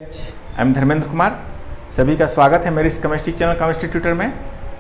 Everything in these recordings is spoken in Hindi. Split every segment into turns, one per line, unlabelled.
I am Dharmendra Kumar. सभी का स्वागत है मेरे इस केमिस्ट्री चैनल केमिस्ट्री ट्यूटर में।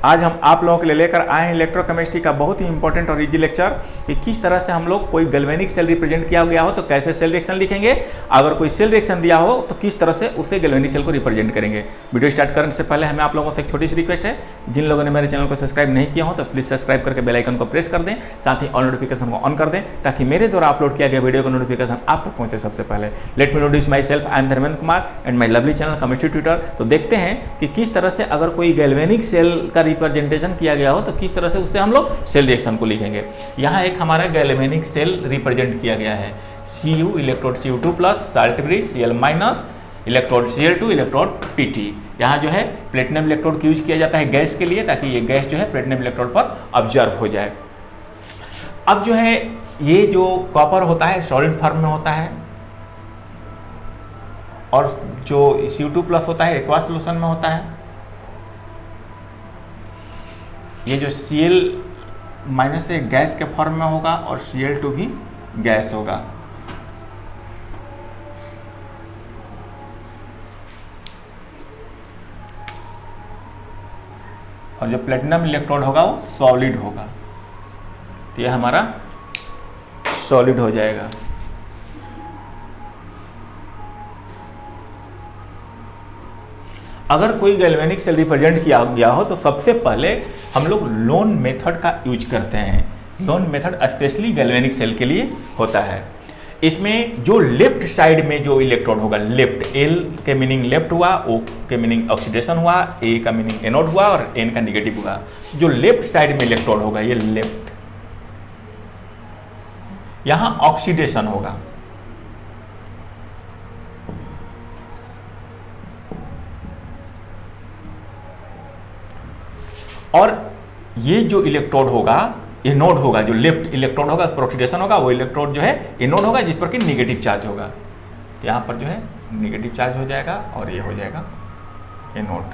आज हम आप लोगों के लिए लेकर आए हैं इलेक्ट्रोकेमिस्ट्री का बहुत ही इंपॉर्टेंट और इजी लेक्चर कि किस तरह से हम लोग कोई गैल्वेनिक सेल रिप्रेजेंट किया गया हो तो कैसे सेल रिएक्शन लिखेंगे, अगर कोई सेल रिएक्शन दिया हो तो किस तरह से उसे गैल्वेनिक सेल को रिप्रेजेंट करेंगे। वीडियो स्टार्ट करने से पहले हमें आप लोगों से एक छोटी सी रिक्वेस्ट है, जिन लोगों ने मेरे चैनल को सब्सक्राइब नहीं किया हो तो प्लीज़ सब्सक्राइब करके बेल आइकन को प्रेस कर दें, साथ ही ऑल नोटिफिकेशन को ऑन कर दें ताकि मेरे द्वारा अपलोड किया गया वीडियो का नोटिफिकेशन आप तक पहुंचे सबसे पहले। Let me introduce my self, I am Dharmendra Kumar and my lovely channel chemistry tutor. तो देखते हैं कि किस तरह से अगर कोई गैल्वेनिक सेल का रिप्रेजेंटेशन किया गया हो तो किस तरह से उससे हम लोग सेल रिएक्शन को लिखेंगे। यहाँ एक हमारा गैल्वेनिक सेल रिप्रेजेंट किया गया है, Cu electrode Cu2 plus, salt bridge Cl minus, electrode Cl2, electrode Pt। यहाँ जो है प्लेटिनम इलेक्ट्रोड का यूज किया जाता है गैस के लिए, ताकि ये गैस जो है प्लेटिनम इलेक्ट्रोड पर ऑब्जर्व हो जाए। अब जो है ये जो कॉपर होता है सॉलिड फॉर्म में होता है और जो Cu2 प्लस होता है एक्वा सॉल्यूशन में होता है। ये जो Cl माइनस है गैस के फॉर्म में होगा और Cl2 भी गैस होगा। और जो प्लेटिनम इलेक्ट्रोड होगा वो सॉलिड होगा, तो ये हमारा सॉलिड हो जाएगा। अगर कोई गैल्वेनिक सेल रिप्रेजेंट किया गया हो तो सबसे पहले हम लोग लोन मेथड का यूज करते हैं। Loan method specially galvanic cell के लिए होता है। इसमें जो लेफ्ट साइड में जो इलेक्ट्रोड होगा, लेफ्ट, L के मीनिंग लेफ्ट हुआ, O के मीनिंग ऑक्सीडेशन हुआ, A का मीनिंग एनोड हुआ और N का निगेटिव हुआ। जो लेफ्ट साइड में इलेक्ट्रोड होगा ये लेफ्ट, यहां ऑक्सीडेशन होगा। और ये जो इलेक्ट्रोड होगा एनोड होगा, जो लेफ्ट इलेक्ट्रोड होगा उस पर ऑक्सीडेशन होगा, वो इलेक्ट्रोड जो है एनोड होगा जिस पर कि नेगेटिव चार्ज होगा। तो यहाँ पर जो है नेगेटिव चार्ज हो जाएगा और ये हो जाएगा एनोड।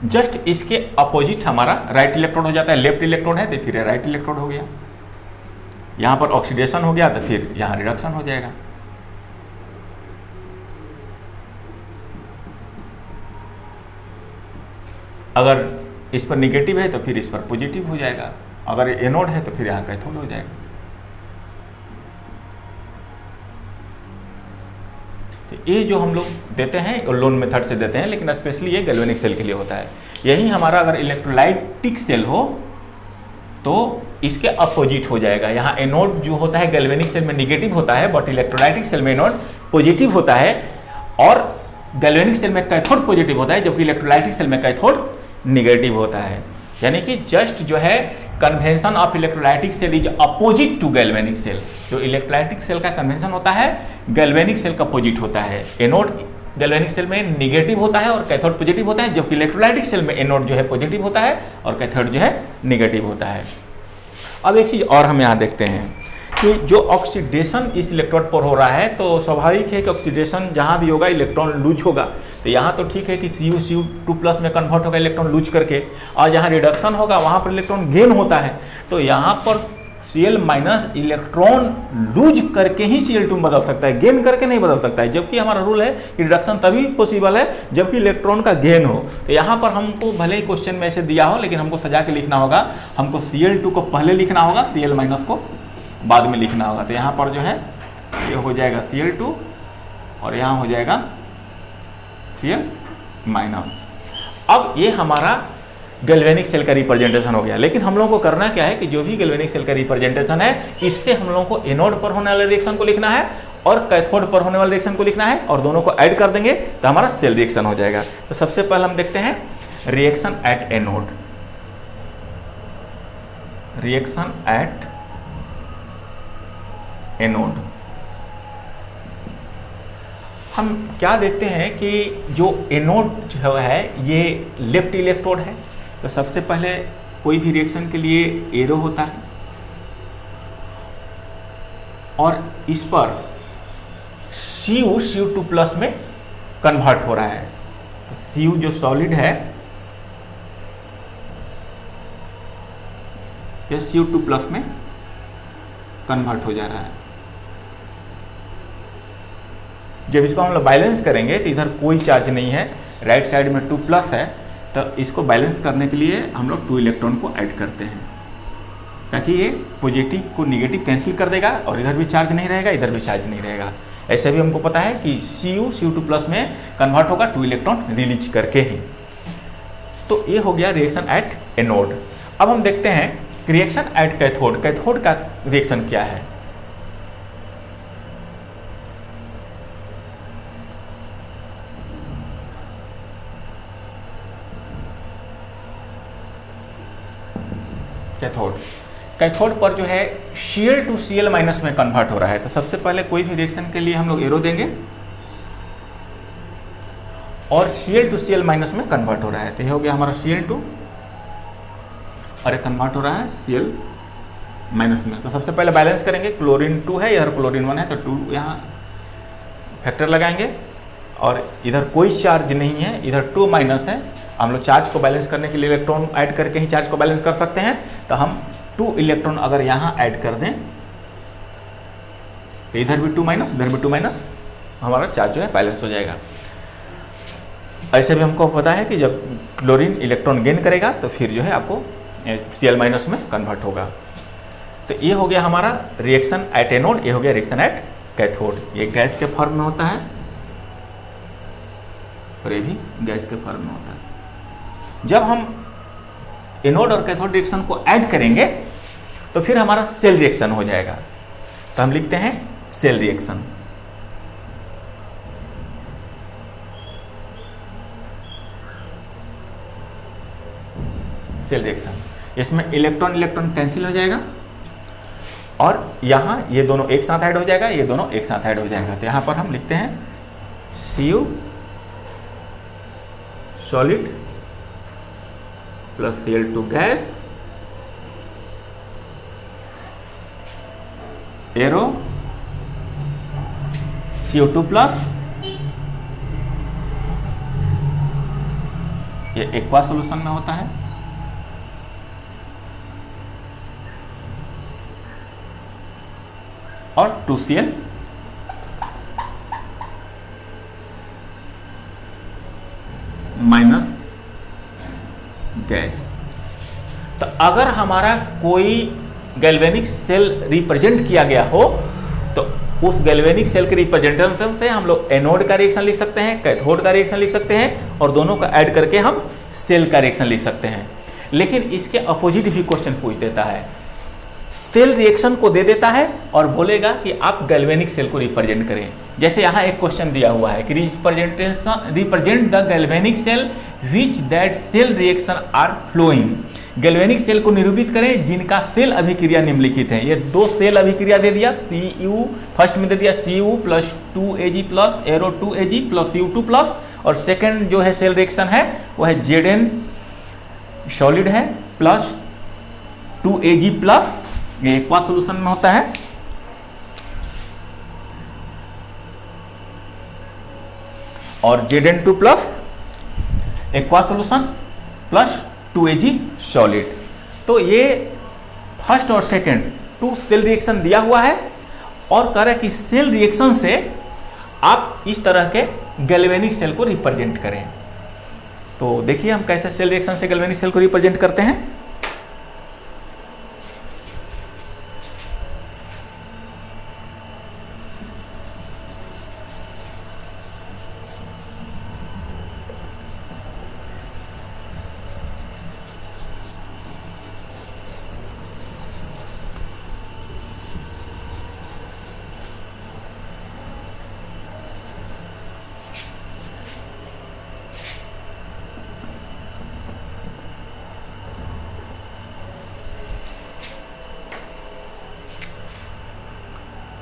जस्ट इसके अपोजिट हमारा राइट इलेक्ट्रोड हो जाता है। लेफ्ट इलेक्ट्रोड है तो फिर राइट इलेक्ट्रोड हो गया, यहाँ पर ऑक्सीडेशन हो गया तो फिर यहाँ रिडक्शन हो जाएगा। अगर इस पर नेगेटिव है तो फिर इस पर पॉजिटिव हो जाएगा, अगर एनोड है तो फिर यहाँ कैथोड हो जाएगा। तो ये जो हम लोग देते हैं और लोन मेथड से देते हैं, लेकिन स्पेशली ये गैल्वेनिक सेल के लिए होता है। यही हमारा अगर इलेक्ट्रोलाइटिक सेल हो तो इसके अपोजिट हो जाएगा। यहाँ एनोड जो होता है गैल्वेनिक सेल में नेगेटिव होता है, बट इलेक्ट्रोलाइटिक सेल में एनोड पॉजिटिव होता है और गैल्वेनिक सेल में कैथोड पॉजिटिव होता है, जबकि इलेक्ट्रोलाइटिक सेल में कैथोड निगेटिव होता है। यानी कि जस्ट जो है convention of electrolytic cell is opposite to galvanic cell. जो इलेक्ट्रोलाइटिक सेल का कन्वेंशन होता है गैल्वेनिक सेल का अपोजिट होता है। एनोड गैल्वेनिक सेल में नेगेटिव होता है और कैथोड पॉजिटिव होता है, जबकि इलेक्ट्रोलाइटिक सेल में एनोड जो है पॉजिटिव होता है और कैथोड जो है नेगेटिव होता है। अब एक चीज और हम यहाँ देखते हैं कि जो ऑक्सीडेशन इस इलेक्ट्रोड पर हो रहा है तो स्वाभाविक है कि ऑक्सीडेशन जहाँ भी होगा इलेक्ट्रॉन लूज होगा। तो यहाँ तो ठीक है कि Cu2 प्लस में कन्वर्ट होगा इलेक्ट्रॉन लूज करके, और जहाँ रिडक्शन होगा वहाँ पर इलेक्ट्रॉन गेन होता है। तो यहाँ पर Cl माइनस इलेक्ट्रॉन लूज करके ही Cl2 में बदल सकता है, गेन करके नहीं बदल सकता है। जबकि हमारा रूल है कि रिडक्शन तभी पॉसिबल है जबकि इलेक्ट्रॉन का गेन हो। तो यहाँ पर हमको भले ही क्वेश्चन में ऐसे दिया हो, लेकिन हमको सजा के लिखना होगा। हमको Cl2 को पहले लिखना होगा, Cl माइनस को बाद में लिखना होगा। तो यहाँ पर जो है ये हो जाएगा Cl2 और यहाँ हो जाएगा Cl माइनस। अब ये हमारा गैल्वेनिक सेल का रिप्रेजेंटेशन हो गया। लेकिन हम लोगों को करना क्या है कि जो भी गैल्वेनिक सेल का रिप्रेजेंटेशन है, इससे हम लोगों को एनोड पर होने वाले रिएक्शन को लिखना है और कैथोड पर होने वाले रिएक्शन को लिखना है, और दोनों को ऐड कर देंगे तो हमारा सेल रिएक्शन हो जाएगा। तो सबसे पहले हम देखते हैं reaction at anode. Reaction at anode हम क्या देखते हैं कि जो एनोड जो है ये लेफ्ट इलेक्ट्रोड है। तो सबसे पहले कोई भी रिएक्शन के लिए एरो होता है और इस पर Cu2 प्लस में कन्वर्ट हो रहा है। तो Cu जो सॉलिड है यह Cu2 प्लस में कन्वर्ट हो जा रहा है। जब इसको हम लोग बैलेंस करेंगे तो इधर कोई चार्ज नहीं है, राइट साइड में 2 प्लस है, तो इसको बैलेंस करने के लिए हम लोग 2 इलेक्ट्रॉन को ऐड करते हैं, ताकि ये पॉजिटिव को निगेटिव कैंसिल कर देगा और इधर भी चार्ज नहीं रहेगा, इधर भी चार्ज नहीं रहेगा। ऐसे भी हमको पता है कि Cu2 प्लस में कन्वर्ट होगा 2 इलेक्ट्रॉन रिलीज करके ही। तो ये हो गया रिएक्शन एट एनोड। अब हम देखते हैं रिएक्शन एट कैथोड। कैथोड का रिएक्शन क्या है? कैथोड पर जो है Cl टू Cl माइनस में कन्वर्ट हो रहा है। तो सबसे पहले कोई भी रिएक्शन के लिए हम लोग एरो देंगे और Cl टू Cl माइनस में कन्वर्ट हो रहा है। तो ये हो गया हमारा Cl2 और ये कन्वर्ट हो रहा है Cl माइनस में। तो सबसे पहले बैलेंस करेंगे, क्लोरीन 2 है, इधर क्लोरीन 1 है, तो 2 यहाँ फैक्टर लगाएंगे और इधर कोई चार्ज नहीं है, इधर 2 माइनस है। हम लोग चार्ज को बैलेंस करने के लिए इलेक्ट्रॉन ऐड करके ही चार्ज को बैलेंस कर सकते हैं। तो हम 2 इलेक्ट्रॉन अगर यहाँ ऐड कर दें तो इधर भी 2 माइनस, इधर भी 2 माइनस, हमारा चार्ज जो है बैलेंस हो जाएगा। ऐसे भी हमको पता है कि जब क्लोरीन इलेक्ट्रॉन गेन करेगा तो फिर जो है आपको Cl माइनस में कन्वर्ट होगा। तो ये हो गया हमारा रिएक्शन एट एनोड, ये हो गया रिएक्शन एट कैथोड। ये गैस के फॉर्म में होता है और ये भी गैस के फॉर्म में होता है। जब हम एनोड और कैथोड रिएक्शन को ऐड करेंगे तो फिर हमारा सेल रिएक्शन हो जाएगा। तो हम लिखते हैं सेल रिएक्शन। सेल रिएक्शन, इसमें इलेक्ट्रॉन इलेक्ट्रॉन कैंसिल हो जाएगा और यहाँ ये दोनों एक साथ ऐड हो जाएगा, ये दोनों एक साथ ऐड हो जाएगा। तो यहाँ पर हम लिखते हैं Cu solid plus Cl2 gas, arrow CO2 plus, ये एक्वा सॉल्यूशन में होता है, और 2Cl माइनस गैस। तो अगर हमारा कोई गैल्वेनिक सेल रिप्रेजेंट किया गया हो तो उस गैल्वेनिक सेल के रिप्रेजेंटेशन से हम लोग एनोड का रिएक्शन लिख सकते हैं, कैथोड का रिएक्शन लिख सकते हैं और दोनों का ऐड करके हम सेल का रिएक्शन लिख सकते हैं। लेकिन इसके अपोजिट भी क्वेश्चन पूछ देता है, सेल रिएक्शन को दे देता है और बोलेगा कि आप गैल्वेनिक सेल को रिप्रेजेंट करें। जैसे यहाँ एक क्वेश्चन दिया हुआ है कि represent the galvanic cell which that cell reaction are flowing. Galvanic cell को निरूपित करें जिनका सेल अभिक्रिया निम्नलिखित है। ये 2 सेल अभिक्रिया दे दिया, Cu फर्स्ट में दे दिया Cu plus 2Ag plus arrow 2Ag plus Cu2 plus, और सेकेंड जो है सेल रिएक्शन है वो है Zn सॉलिड है प्लस 2Ag प्लस, ये एक्वा सॉल्यूशन में होता है, और Zn2 plus aqua solution plus 2Ag solid. तो ये फर्स्ट और सेकेंड 2 सेल रिएक्शन दिया हुआ है और कह रहा है कि सेल रिएक्शन से आप इस तरह के गैल्वेनिक सेल को रिप्रेजेंट करें। तो देखिए हम कैसे सेल रिएक्शन से गैल्वेनिक सेल को रिप्रेजेंट करते हैं।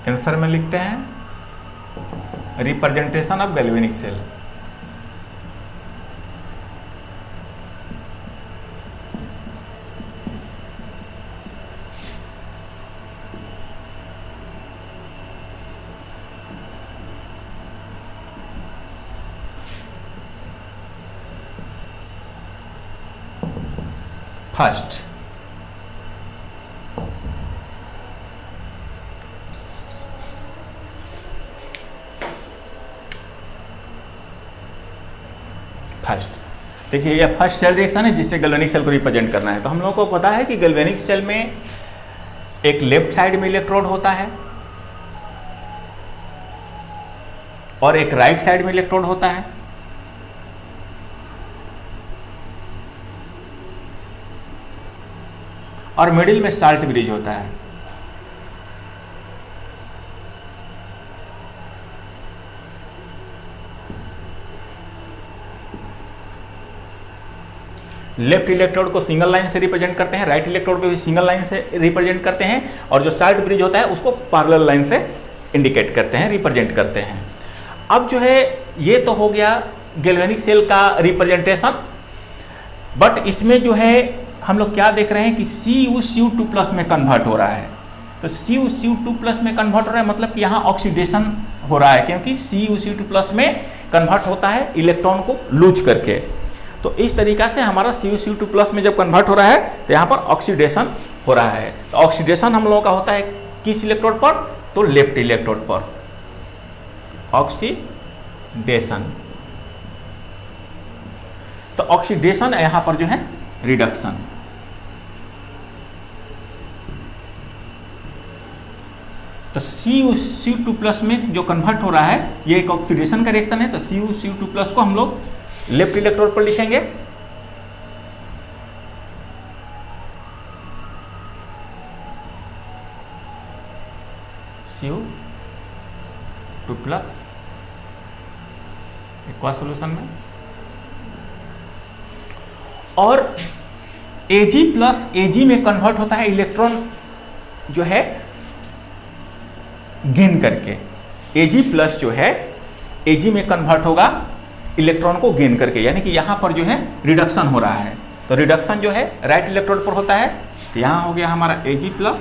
आंसर में लिखते हैं representation of galvanic cell. First, first. देखिए ये फर्स्ट सेल रिएक्शन है जिससे गैल्वेनिक सेल को रिप्रेजेंट करना है। तो हम लोगों को पता है कि गैल्वेनिक सेल में एक लेफ्ट साइड में इलेक्ट्रोड होता है और एक राइट साइड में इलेक्ट्रोड होता है। और मिडिल में साल्ट ब्रिज होता है। लेफ्ट इलेक्ट्रोड को सिंगल लाइन से रिप्रेजेंट करते हैं, राइट इलेक्ट्रोड को भी सिंगल लाइन से रिप्रेजेंट करते हैं, और जो साल्ट ब्रिज होता है उसको पैरेलल लाइन से इंडिकेट करते हैं, रिप्रेजेंट करते हैं। अब जो है ये तो हो गया गैल्वेनिक सेल का रिप्रेजेंटेशन, बट इसमें जो है हम लोग क्या देख रहे हैं कि CuCu2+ में कन्वर्ट हो रहा है। तो CuCu2+ में कन्वर्ट हो रहा है मतलब कि यहाँ ऑक्सीडेशन हो रहा है, क्योंकि CuCu2+ में कन्वर्ट होता है इलेक्ट्रॉन को लूज करके। तो इस तरीका से हमारा CuCu2+ में जब कन्वर्ट हो रहा है तो यहाँ पर ऑक्सीडेशन हो रहा है। तो ऑक्सीडेशन हम लोगों का होता है किस इलेक्ट्रोड पर? तो लेफ्ट इलेक्ट्रोड पर ऑक्सीडेशन। तो ऑक्सीडेशन यहाँ पर जो है रिडक्शन। तो CuCu2+ में जो कन्वर्ट हो रहा है ये एक ऑक्सीडेशन का रिएक्शन है। तो CuCu2+ को हम लोग लेफ्ट इलेक्ट्रोड पर लिखेंगे, Cu2+ एक्वा सॉल्यूशन में, और Ag+ में कन्वर्ट होता है इलेक्ट्रॉन जो है गेन करके। Ag+ जो है Ag में कन्वर्ट होगा इलेक्ट्रॉन को गेन करके, यानी कि यहां पर जो है रिडक्शन हो रहा है। तो रिडक्शन जो है राइट इलेक्ट्रोड पर होता है। तो यहां हो गया हमारा Ag+,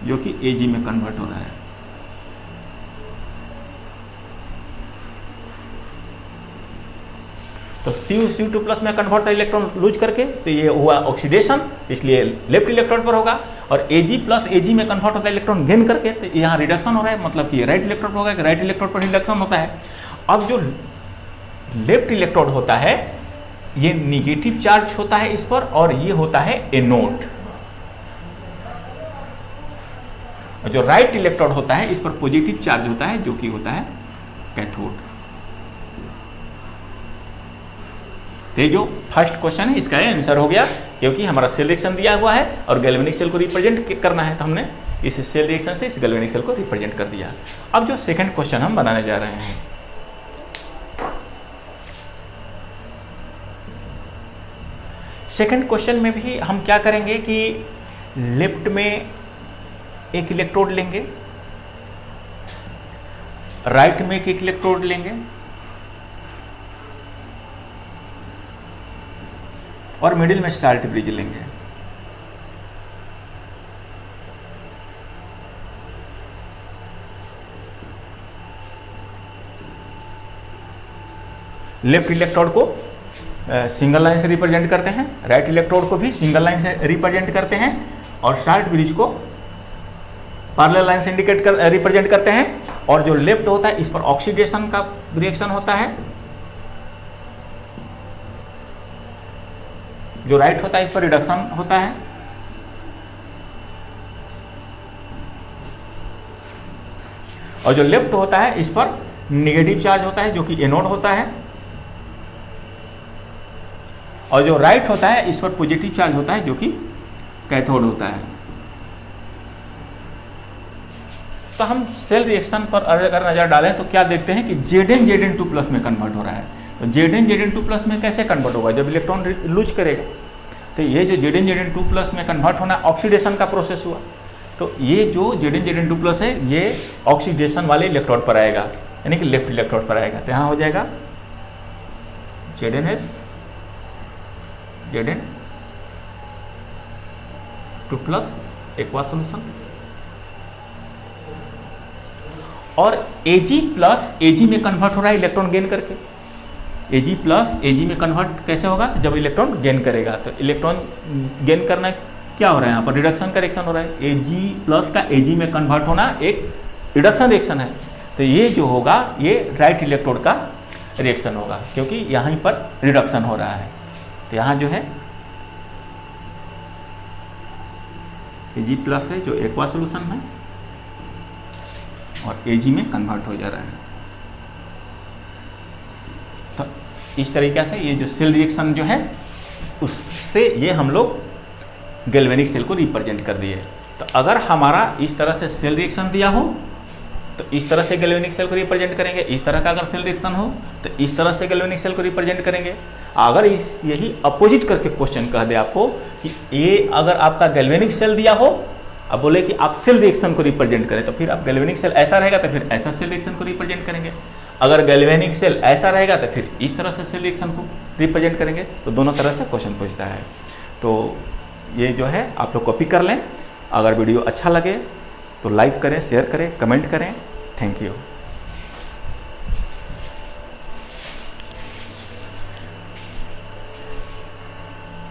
जो कि Ag में कन्वर्ट हो रहा है। तो CuCu2+ में कन्वर्ट होता है इलेक्ट्रॉन लूज करके, तो ये हुआ ऑक्सीडेशन, इसलिए लेफ्ट इलेक्ट्रोड पर होगा। और Ag+ में कन्वर्ट होता है इलेक्ट्रॉन गेन करके, तो यहाँ रिडक्शन हो रहा है, मतलब कि राइट इलेक्ट्रोड पर होगा कि राइट इलेक्ट्रोड पर रिडक्शन होता है। अब जो लेफ्ट इलेक्ट्रोड होता है ये निगेटिव चार्ज होता है इस पर, और ये होता है एनोड। और जो राइट इलेक्ट्रोड होता है इस पर पॉजिटिव चार्ज होता है, जो कि होता है कैथोड। तो जो फर्स्ट क्वेश्चन है इसका आंसर हो गया, क्योंकि हमारा सेल रिएक्शन दिया हुआ है और गैल्वेनिक सेल को रिप्रेजेंट करना है, तो हमने इस सेल रिएक्शन से इस गैल्वेनिक सेल को रिप्रेजेंट कर दिया। अब जो सेकंड क्वेश्चन हम बनाने जा रहे हैं, सेकंड क्वेश्चन में भी हम क्या करेंगे कि लेफ्ट में एक इलेक्ट्रोड लेंगे, राइट में एक इलेक्ट्रोड लेंगे, और मिडिल में साल्ट ब्रिज लेंगे। लेफ्ट इलेक्ट्रोड को सिंगल लाइन से रिप्रेजेंट करते हैं, राइट इलेक्ट्रोड को भी सिंगल लाइन से रिप्रेजेंट करते हैं, और साल्ट ब्रिज को पैरेलल लाइन से रिप्रेजेंट करते हैं। और जो लेफ्ट होता है इस पर ऑक्सीडेशन का रिएक्शन होता है, जो राइट होता है इस पर रिडक्शन होता है। और जो लेफ्ट होता है इस पर नेगेटिव चार्ज होता है, जो कि एनोड होता है। और जो राइट होता है इस पर पॉजिटिव चार्ज होता है, जो कि कैथोड होता है। तो हम सेल रिएक्शन पर अगर नजर डालें तो क्या देखते हैं कि Zn में कन्वर्ट हो रहा है। तो Zn में कैसे कन्वर्ट होगा? जब इलेक्ट्रॉन लूज करेगा। तो ये जो Zn में कन्वर्ट होना ऑक्सीडेशन का प्रोसेस हुआ। तो ये जो Zn है ये ऑक्सीडेशन वाले इलेक्ट्रोड पर आएगा, यानी कि लेफ्ट इलेक्ट्रोड पर आएगा। तो यहाँ हो जाएगा ZnS Zn2+ एक्वा सॉल्यूशन, और Ag+ में कन्वर्ट हो रहा है इलेक्ट्रॉन गेन करके। Ag+ में कन्वर्ट कैसे होगा? तो जब इलेक्ट्रॉन गेन करेगा। तो इलेक्ट्रॉन गेन करना क्या हो रहा है? यहाँ पर रिडक्शन का रिएक्शन हो रहा है। Ag+ का Ag में कन्वर्ट होना एक रिडक्शन रिएक्शन है, तो ये जो होगा ये राइट इलेक्ट्रोड का रिएक्शन होगा, क्योंकि यहाँ पर रिडक्शन हो रहा है। तो यहाँ जो है Ag+ है जो एक्वा सोल्यूशन है और Ag में कन्वर्ट हो जा रहा है। तो इस तरीके से ये जो सेल रिएक्शन जो है उससे ये हम लोग गैल्वेनिक सेल को रिप्रेजेंट कर दिए। तो अगर हमारा इस तरह से सेल रिएक्शन दिया हो तो इस तरह से गैल्वेनिक सेल को रिप्रेजेंट करेंगे, इस तरह का अगर सेल रिएक्शन हो तो इस तरह से गैल्वेनिक सेल को रिप्रेजेंट करेंगे। अगर यही अपोजिट करके क्वेश्चन कह दे आपको कि ये अगर आपका गैल्वेनिक सेल दिया हो, अब बोले कि आप सेल रिएक्शन को रिप्रेजेंट करें, तो फिर आप गैल्वेनिक सेल ऐसा रहेगा तो फिर ऐसा सेल रिएक्शन को रिप्रेजेंट करेंगे। अगर गैल्वेनिक सेल ऐसा रहेगा तो फिर इस तरह से सेल रिएक्शन को रिप्रेजेंट करेंगे। तो दोनों तरह से क्वेश्चन पूछता है। तो ये जो है आप लोग कॉपी कर लें। अगर वीडियो अच्छा लगे तो लाइक करें, शेयर करें, कमेंट करें। Thank you.